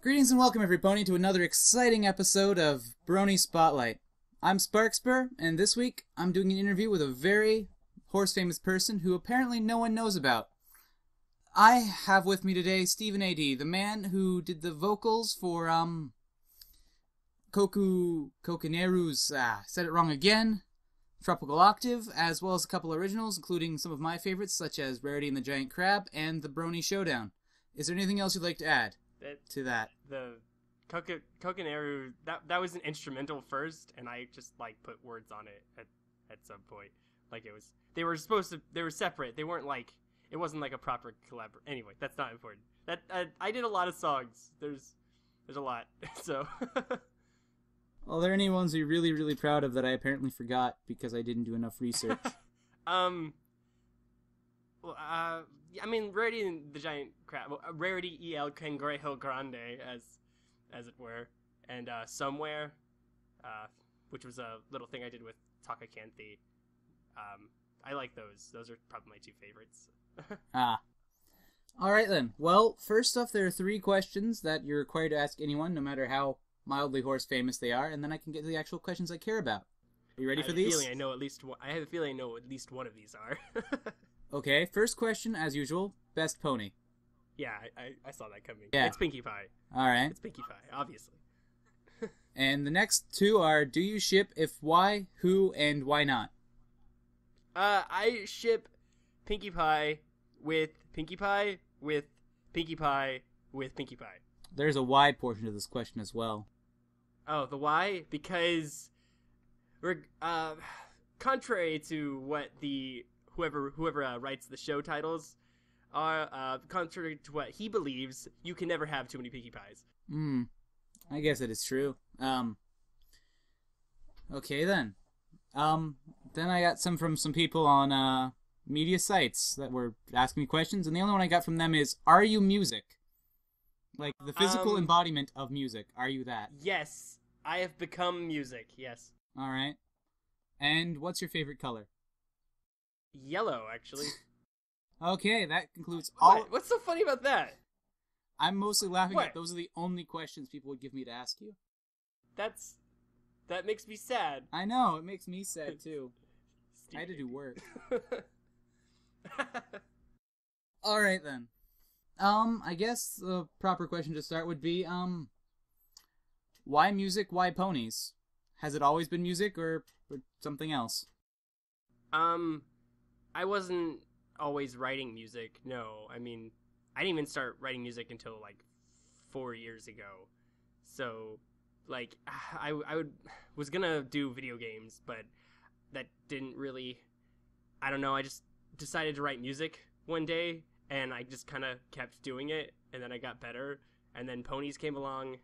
Greetings and welcome everybody to another exciting episode of Brony Spotlight. I'm Sparkspur, and this week I'm doing an interview with a very horse-famous person who apparently no one knows about. I have with me today Stephen A.D., the man who did the vocals for, Kokoneru's, said it wrong again, Tropical Octave, as well as a couple originals, including some of my favorites, such as Rarity and the Giant Crab and the Brony Showdown. Is there anything else you'd like to add to that? The Kokoneru, that was an instrumental first, and I just, put words on it at some point. They were separate. They weren't, it wasn't, a proper collaboration. Anyway, that's not important. I did a lot of songs. There's a lot, so... Well, are there any ones you're really, really proud of that I apparently forgot because I didn't do enough research? Rarity and the Giant Crab, Rarity y el Cangrejo Grande, as it were, and Somewhere, which was a little thing I did with Takakanthi. I like those. Those are probably my two favorites. Alright then. Well, first off, there are 3 questions that you're required to ask anyone, no matter how mildly horse famous they are, and then I can get to the actual questions I care about. Are you ready for these? I have a feeling I know at least one of these are. Okay, first question, as usual, best pony. Yeah, I saw that coming. Yeah. It's Pinkie Pie. Alright. It's Pinkie Pie, obviously. And the next 2 are, do you ship, if why, who, and why not? I ship Pinkie Pie with Pinkie Pie with Pinkie Pie with Pinkie Pie. There's a why portion to this question as well. Oh, the why? Because, contrary to what whoever writes the show titles are, contrary to what he believes, you can never have too many Pinkie Pies. I guess it is true. Okay then. Then I got some from some people on, media sites that were asking me questions, and the only one I got from them is, are you music? Like, the physical embodiment of music. Are you that? Yes. I have become music, yes. Alright. And what's your favorite color? Yellow, actually. Okay, that concludes all... What's so funny about that? I'm mostly laughing at those are the only questions people would give me to ask you. That makes me sad. I know, it makes me sad too. I had to do work. Alright then. I guess the proper question to start would be, why music, why ponies? Has it always been music, or something else? I wasn't always writing music, no. I didn't even start writing music until, 4 years ago. So, I was gonna do video games, but that didn't really, I don't know, I just decided to write music one day, and I just kind of kept doing it, and then I got better, and then ponies came along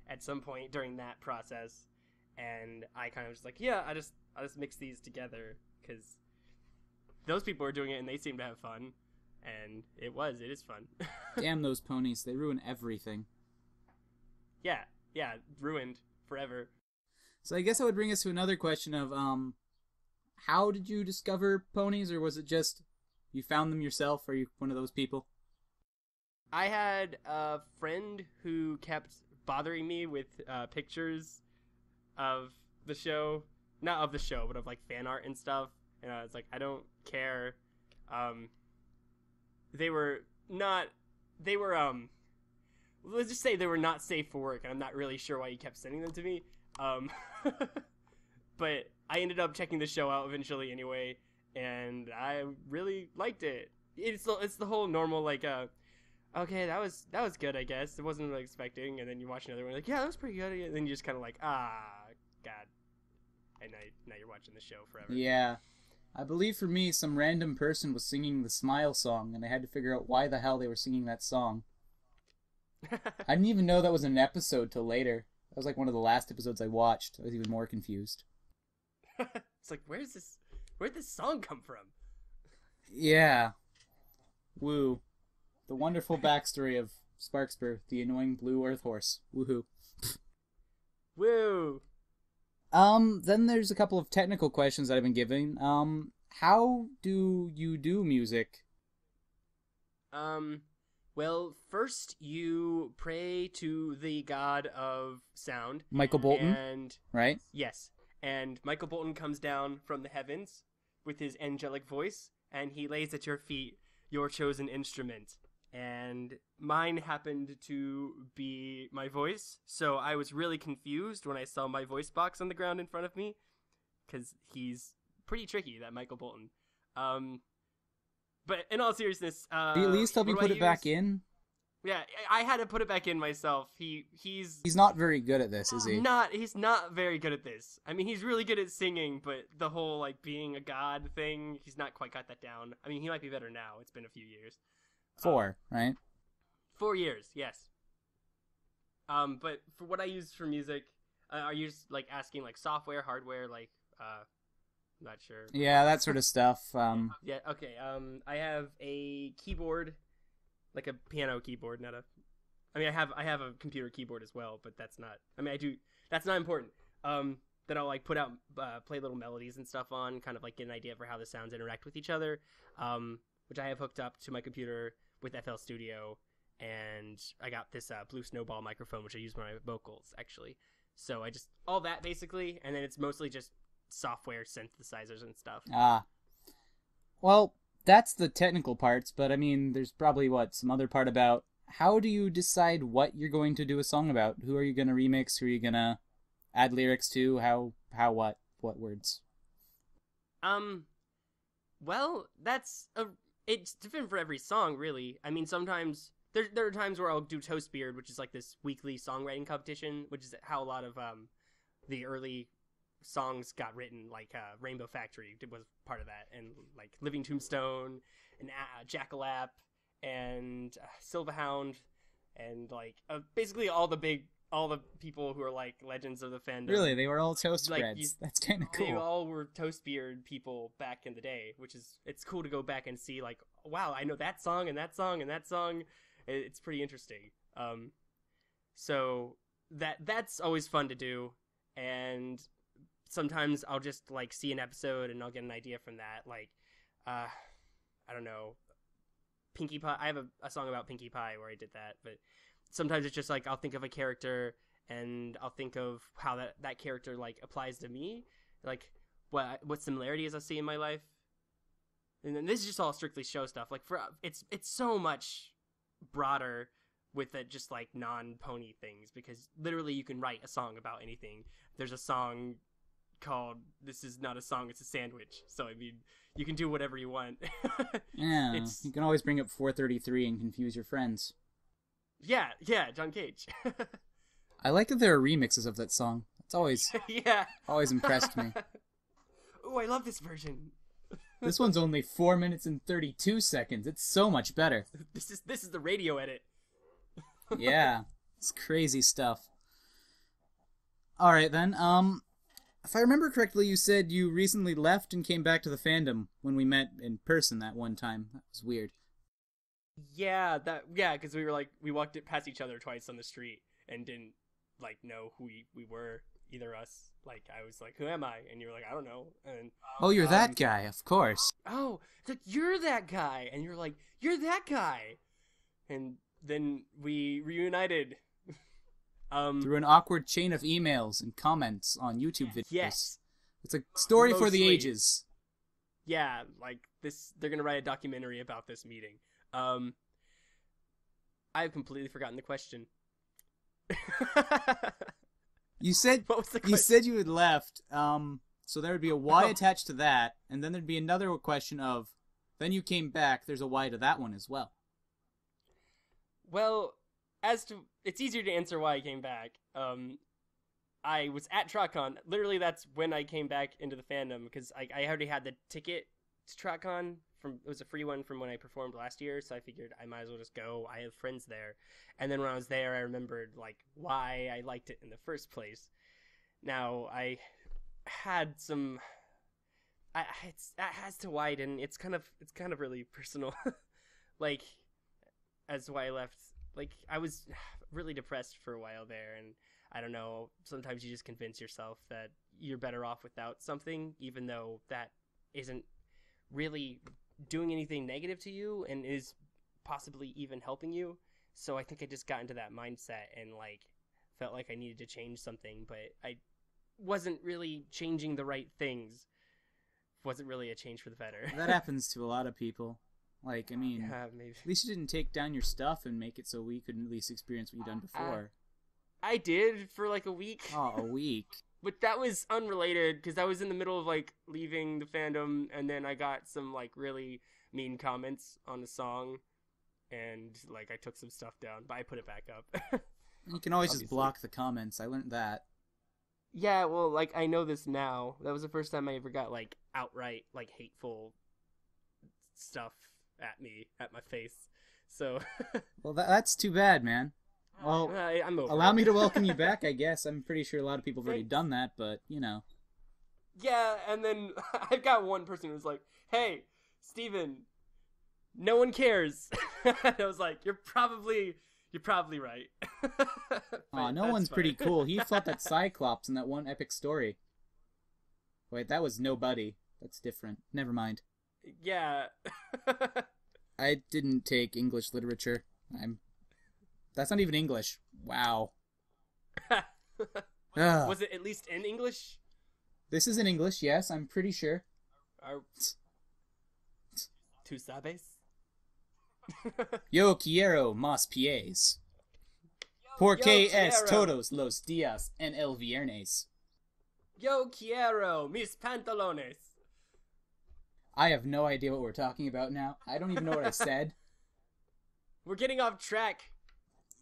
at some point during that process, and I kind of was I'll just mix these together, because those people are doing it, and they seem to have fun, and it is fun. Damn those ponies, they ruin everything. Yeah, ruined forever. So I guess that would bring us to another question of, how did you discover ponies, or was it just you found them yourself? Are you one of those people? I had a friend who kept bothering me with pictures of the show. Not of the show, but of fan art and stuff. And I was like, I don't care. Let's just say they were not safe for work, and I'm not really sure why he kept sending them to me. But I ended up checking the show out eventually anyway, and I really liked it. It's the whole normal, okay, that was good, I guess. It wasn't really expecting, and then you watch another one, yeah, that was pretty good, and then you just kind of God. And now you're watching the show forever. Yeah. I believe for me, some random person was singing the Smile song, and I had to figure out why the hell they were singing that song. I didn't even know that was an episode till later. That was one of the last episodes I watched. I was even more confused. It's where'd this song come from? Yeah. Woo. The wonderful backstory of Sparkspur, the annoying blue earth horse. Woohoo. Woo! Then there's a couple of technical questions that I've been given. How do you do music? Well, first you pray to the god of sound. Michael Bolton, And right? yes, and Michael Bolton comes down from the heavens with his angelic voice, and he lays at your feet your chosen instrument. And mine happened to be my voice, so I was really confused when I saw my voice box on the ground in front of me, because he's pretty tricky, that Michael Bolton. But in all seriousness, Did he at least help you put it back in? Yeah, I had to put it back in myself. He's not very good at this, is he? He's not very good at this. I mean, he's really good at singing, but the whole like being a god thing, he's not quite got that down. I mean, he might be better now. It's been a few years. 4, right? 4 years, yes. But for what I use for music, are you just like asking like software, hardware, like I'm not sure. Yeah, that sort of stuff. Yeah, okay. I have a keyboard, like a piano keyboard, not a. I mean, I have a computer keyboard as well, but that's not. I mean, I do. That's not important. That I'll like put out, play little melodies and stuff on, kind of like get an idea for how the sounds interact with each other. Which I have hooked up to my computer with FL Studio, and I got this Blue Snowball microphone, which I use for my vocals actually. So I just all that basically, and then it's mostly just software synthesizers and stuff. Well, that's the technical parts, but I mean, there's probably some other part about how do you decide what you're going to do a song about? Who are you going to remix? Who are you going to add lyrics to? What words? Well, it's different for every song, really. I mean, sometimes there are times where I'll do Toast Beard, which is like this weekly songwriting competition, which is how a lot of the early songs got written, like Rainbow Factory was part of that, and like Living Tombstone, and Jackalap, and Silverhound, and like basically all the people who are like legends of the fandom. Really, they were all toast like, breads. That's kind of cool. They all were Toast Beard people back in the day, it's cool to go back and see like, wow, I know that song and that song and that song. It's pretty interesting. So that's always fun to do, and sometimes I'll just like see an episode and I'll get an idea from that. Like, I don't know, Pinkie Pie. I have a song about Pinkie Pie where I did that, but sometimes it's just like I'll think of a character and I'll think of how that character like applies to me, like what similarities I see in my life. And then this is just all strictly show stuff. Like it's so much broader with just like non-pony things, because literally you can write a song about anything. There's a song called "This Is Not a Song, It's a Sandwich," so I mean you can do whatever you want. Yeah, you can always bring up 433 and confuse your friends. Yeah, John Cage. I like that there are remixes of that song. It's always always impressed me. Oh, I love this version. This one's only 4 minutes and 32 seconds. It's so much better. This is the radio edit. Yeah, it's crazy stuff. All right then. If I remember correctly, you said you recently left and came back to the fandom when we met in person that one time. That was weird. Yeah, because we walked past each other twice on the street and didn't like know who we were, either us. Like I was like, "Who am I?" And you were like, "I don't know." And oh, you're that guy, of course. Oh, like you're that guy, and you're like, "You're that guy," and then we reunited. Through an awkward chain of emails and comments on YouTube videos. Yes. It's a story for the ages. Yeah, like this, they're going to write a documentary about this meeting. I've completely forgotten the question. You said what was the question? You said you had left, so there would be a Y attached to that, and then there'd be another question of, then you came back, there's a Y to that one as well. Well, it's easier to answer why I came back. I was at TrotCon. Literally, that's when I came back into the fandom, because I already had the ticket to TrotCon. It was a free one from when I performed last year, so I figured I might as well just go. I have friends there. And then when I was there, I remembered like why I liked it in the first place. Now, I had some... as to why I didn't, it's kind of really personal. Like, as to why I left... Like, I was really depressed for a while there, and I don't know, sometimes you just convince yourself that you're better off without something, even though that isn't really doing anything negative to you and is possibly even helping you. So I think I just got into that mindset and like felt like I needed to change something, but I wasn't really changing the right things. Wasn't really a change for the better. That happens to a lot of people. Like, I mean, Yeah, maybe. at least you didn't take down your stuff and make it so we could at least experience what you've done before. I did for like a week. Oh, a week. But that was unrelated because I was in the middle of like leaving the fandom, and then I got some like really mean comments on the song, and like I took some stuff down, but I put it back up. You can always just block the comments. I learned that. Yeah, well, like I know this now. That was the first time I ever got like outright like hateful stuff at me, at my face. So well, that's too bad, man. Well, I'm over allow it. me to welcome you back, I guess. I'm pretty sure a lot of people have already done that, but, you know. Yeah, and then I've got one person who's like, hey, Steven, no one cares. And I was like, you're probably right. Aw, no one's pretty cool. He fought that Cyclops in that one epic story. Wait, that was nobody. That's different. Never mind. Yeah. I didn't take English literature. That's not even English. Wow. Was it at least in English? This is in English, yes, I'm pretty sure. ¿Tú sabes? Yo quiero más pies. Porque es todos los días en el viernes. Yo quiero mis pantalones. I have no idea what we're talking about now. I don't even know what I said. We're getting off track.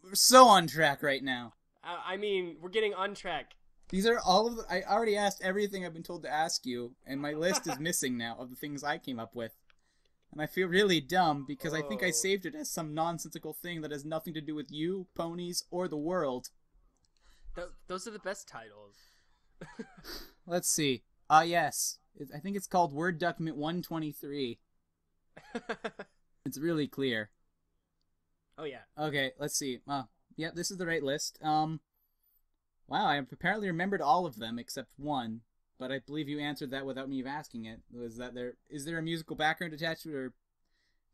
We're so on track right now. I mean, we're getting on track. These are all of the... I already asked everything I've been told to ask you, and my list is missing now of the things I came up with. And I feel really dumb, because I think I saved it as some nonsensical thing that has nothing to do with you, ponies, or the world. Those are the best titles. Let's see. Yes. I think it's called Word Document 123. It's really clear. Oh, yeah. Okay, let's see. Yeah, this is the right list. Wow, I apparently remembered all of them except one, but I believe you answered that without me asking it. Is there a musical background attached to it, or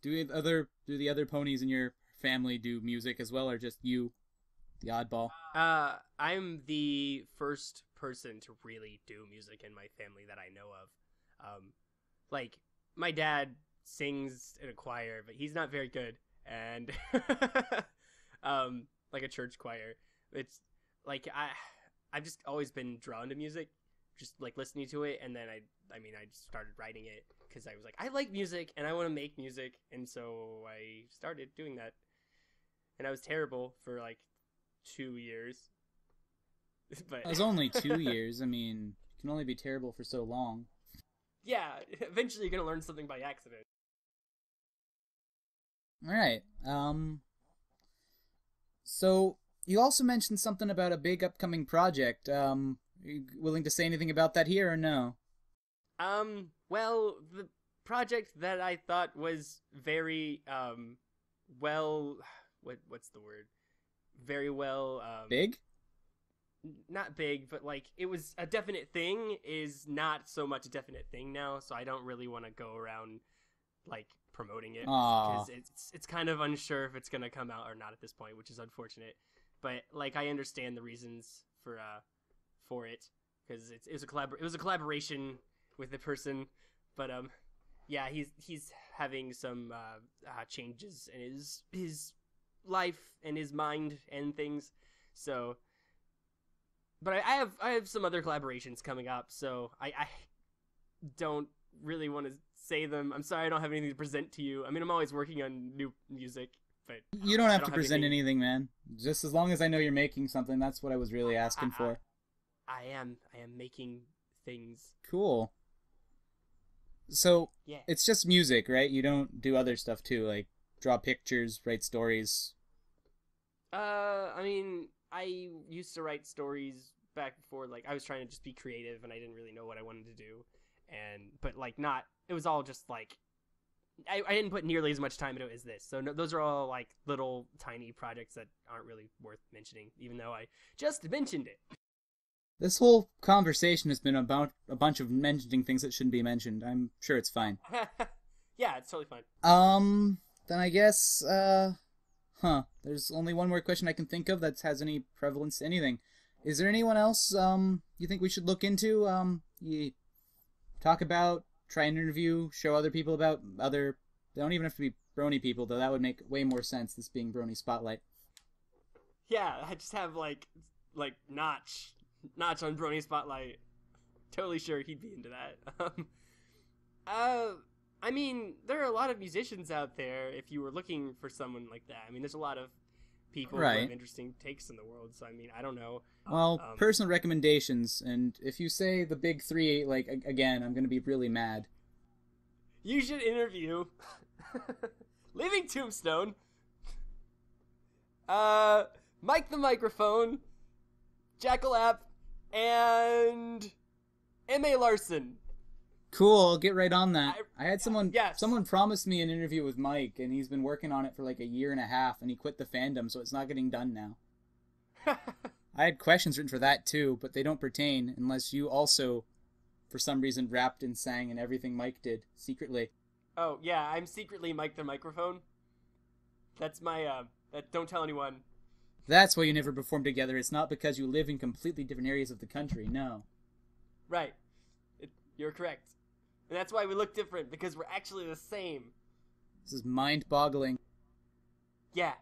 do the other ponies in your family do music as well, or just you, the oddball? I'm the first person to really do music in my family that I know of. Like, my dad sings in a choir, but he's not very good. And like a church choir. It's like I've just always been drawn to music, just like listening to it, and then I just started writing it because I was like, I like music and I want to make music, and so I started doing that. And I was terrible for like 2 years. But it was only 2 years. I mean, you can only be terrible for so long. Yeah, eventually you're gonna learn something by accident. Alright, so you also mentioned something about a big upcoming project. Are you willing to say anything about that here or no? Well, the project that I thought was very, what's the word? Very well, Big? Not big, but like, it was a definite thing is not so much a definite thing now, so I don't really want to go around, like, promoting it because it's kind of unsure if it's gonna come out or not at this point, which is unfortunate. But like I understand the reasons for it because it was a collaboration with the person. But yeah, he's having some changes in his life and his mind and things. So, but I have some other collaborations coming up, so I don't really want to say them. I'm sorry I don't have anything to present to you. I mean, I'm always working on new music, but you don't have to present anything, man. Just as long as I know you're making something, that's what I was really asking for. I am making things. Cool. So, yeah. It's just music, right? You don't do other stuff too, like draw pictures, write stories? I mean, I used to write stories back before, like, I was trying to just be creative and I didn't really know what I wanted to do. But like it was all just like I didn't put nearly as much time into it as this, so no, those are all like little tiny projects that aren't really worth mentioning, even though I just mentioned it. This whole conversation has been about a bunch of mentioning things that shouldn't be mentioned. I'm sure it's fine. Yeah, it's totally fine. then I guess, there's only one more question I can think of that has any prevalence to anything. Is there anyone else, you think we should look into, you talk about, try and interview, show other people about other, they don't even have to be Brony people, though that would make way more sense, this being Brony Spotlight. Yeah, I just have, like, Notch on Brony Spotlight. Totally sure he'd be into that. I mean, there are a lot of musicians out there if you were looking for someone like that. I mean, there's a lot of people who have interesting takes in the world, so I mean, I don't know. Well, personal recommendations, and if you say the big three, like, again, I'm gonna be really mad. You should interview Living Tombstone, Mike the Microphone, Jackal App, and M.A. Larson. Cool, I'll get right on that. I had someone yes. Someone promised me an interview with Mike, and he's been working on it for like a year and a half, and he quit the fandom, so it's not getting done now. I had questions written for that too, but they don't pertain unless you also, for some reason, rapped and sang and everything Mike did, secretly. Oh, yeah, I'm secretly Mike the Microphone. That's my, don't tell anyone. That's why you never perform together. It's not because you live in completely different areas of the country, no. Right. You're correct. And that's why we look different, because we're actually the same. This is mind-boggling. Yeah.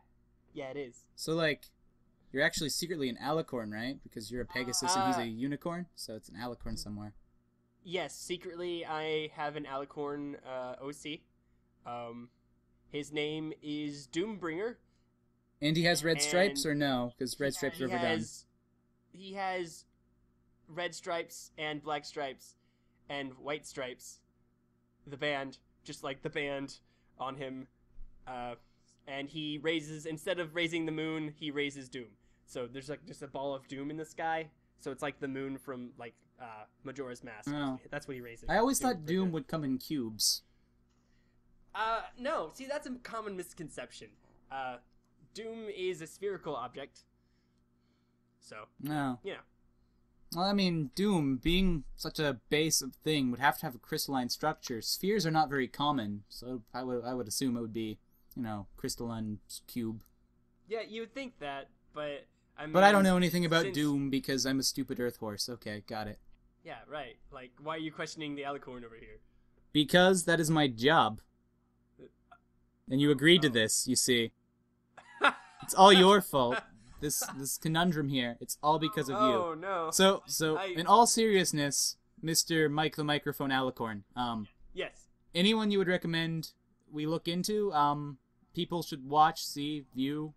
Yeah, it is. So, like, you're actually secretly an alicorn, right? Because you're a Pegasus and he's a unicorn, so it's an alicorn somewhere. Yes, secretly I have an alicorn OC. His name is Doombringer. And he has red stripes, or no? Because red stripes are overdone. He has red stripes and black stripes and white stripes. The band, just like the band on him. And he raises, instead of raising the moon, he raises Doom. So there's like just a ball of Doom in the sky. So it's like the moon from like Majora's Mask. Oh. That's what he raises. I always thought Doom would come in cubes. No. See, that's a common misconception. Doom is a spherical object. So, no. Yeah. Well, I mean, Doom, being such a base of thing, would have to have a crystalline structure. Spheres are not very common, so I would assume it would be, crystalline cube. Yeah, you would think that, but I mean... But I don't know anything about Doom because I'm a stupid Earth horse. Okay, got it. Yeah, right. Like, why are you questioning the alicorn over here? Because that is my job. And you agreed to this, you see. It's all your fault. This conundrum here, it's all because of you. Oh, no. So in all seriousness, Mr. Mike the Microphone Alicorn, yes. Anyone you would recommend we look into, people should watch, see, view,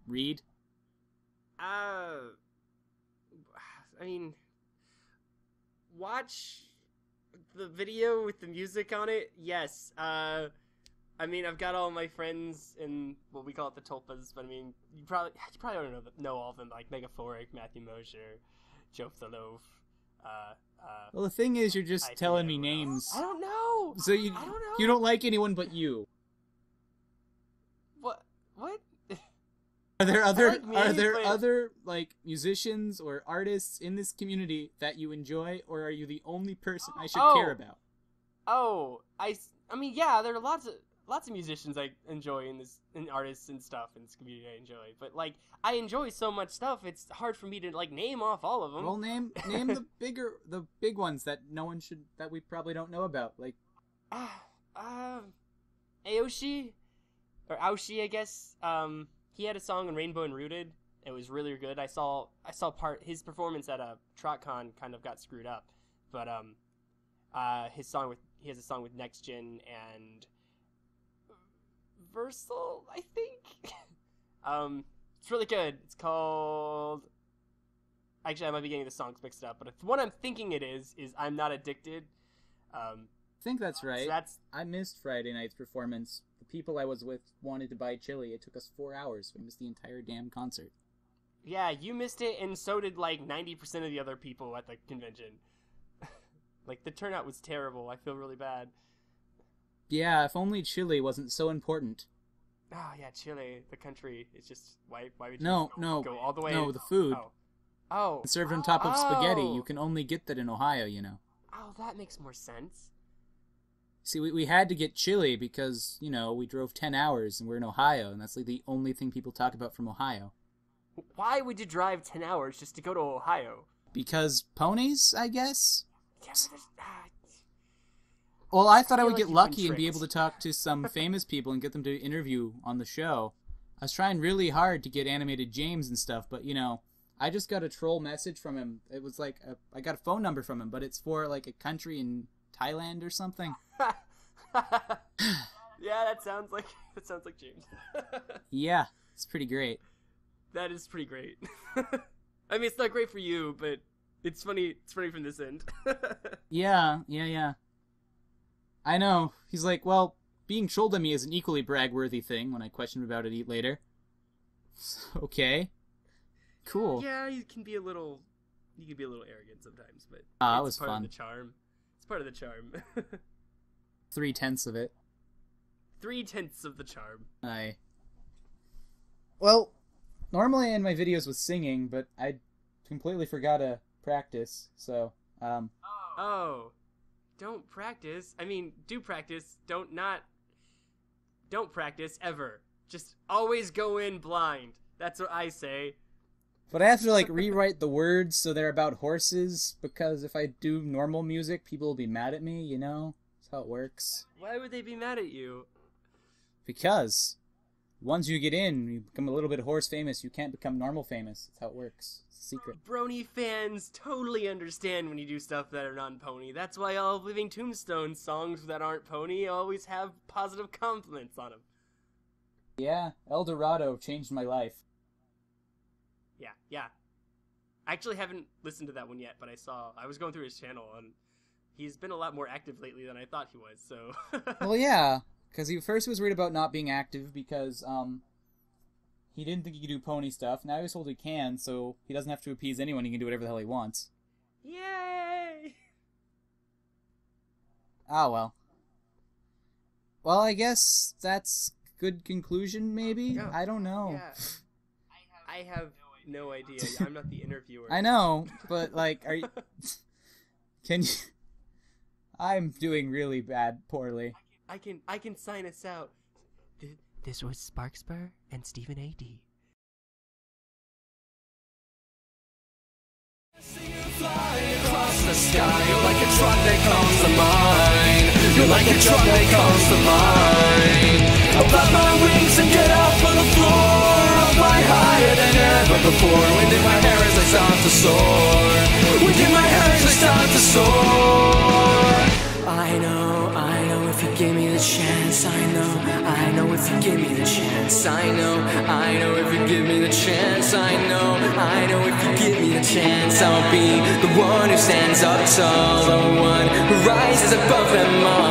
read? I mean, watch the video with the music on it, yes. I mean, I've got all my friends in, well, we call it the Tulpas, but I mean, you probably don't know all of them, like Megaphoric, Matthew Mosher, Joe the Loaf, Well, the thing is, you're just telling me names. I don't know! So you don't like anyone but you. What? Are there other like musicians or artists in this community that you enjoy, or are you the only person I should care about? Oh, I mean, yeah, there are lots of musicians I enjoy and artists and stuff in this community I enjoy. But like, I enjoy so much stuff, it's hard for me to like name off all of them. Well, name the big ones that we probably don't know about. Like, Aoshi, or Aoshi, I guess. He had a song on Rainbow and Rooted. It was really good. I saw his performance at a TrotCon kind of got screwed up, but he has a song with Next Gen and Versal, I think. It's really good. It's called, actually I might be getting the songs mixed up, but if what I'm thinking it is I'm Not Addicted. I think that's right. So I missed Friday night's performance. The people I was with wanted to buy chili. It took us 4 hours. We missed the entire damn concert. Yeah, you missed it, and so did like 90% of the other people at the convention. Like, the turnout was terrible. I feel really bad. Yeah, if only Chile wasn't so important. Oh, yeah, Chile, the country. It's just, why would you go all the way? No, the food. Oh. It's served on top of spaghetti. You can only get that in Ohio, you know. Oh, that makes more sense. See, we had to get chili because, you know, we drove 10 hours and we're in Ohio, and that's like the only thing people talk about from Ohio. Why would you drive 10 hours just to go to Ohio? Because ponies, I guess? Yeah, Well, I thought I would like get you've lucky been and be able to talk to some famous people and get them to interview on the show. I was trying really hard to get Animated James and stuff, but, you know, I just got a troll message from him. It was like, I got a phone number from him, but it's for, like, a country in Thailand or something. Yeah, that sounds like James. Yeah, it's pretty great. That is pretty great. I mean, it's not great for you, but it's funny. It's funny from this end. Yeah. I know. He's like, well, being trolled on me is an equally brag-worthy thing when I question about it later. Okay. Cool. Yeah, you can be a little arrogant sometimes, but it was part fun. of the charm. It's part of the charm. 3/10 of it. 3/10 of the charm. Well, normally I end my videos with singing, but I completely forgot to practice, so, Oh. Don't practice. I mean, do practice. Don't practice ever. Just always go in blind. That's what I say. But I have to, like, rewrite the words so they're about horses, because if I do normal music, people will be mad at me, you know? That's how it works. Why would they be mad at you? Because once you get in, you become a little bit horse famous, you can't become normal famous. That's how it works. It's a secret. Brony fans totally understand when you do stuff that are non-pony. That's why all of Living Tombstone songs that aren't pony always have positive compliments on them. Yeah, El Dorado changed my life. Yeah. I actually haven't listened to that one yet, but I was going through his channel, and he's been a lot more active lately than I thought he was, so... Well, yeah, because he first was worried about not being active because, he didn't think he could do pony stuff. Now he's told he can, so he doesn't have to appease anyone. He can do whatever the hell he wants. Yay! Ah, well. Well, I guess that's good conclusion, maybe? Yeah. I don't know. Yeah. I have no idea. I'm not the interviewer. I know, but, like, are you... Can you... I'm doing really poorly. I can sign us out. This was Sparkspur and Stephen A.D. Flying across the sky, you're like a truck that comes to mine. You're like a truck that comes to mine. I'll flap my wings and get up on the floor. I'll fly higher than ever before. Wind in my hair as I start to soar. Wind in my hair as I start to soar. I know if you give me the chance. I know if you give me the chance. I know if you give me the chance. I know if you give me the chance. I'll be the one who stands up tall, the one who rises above them all.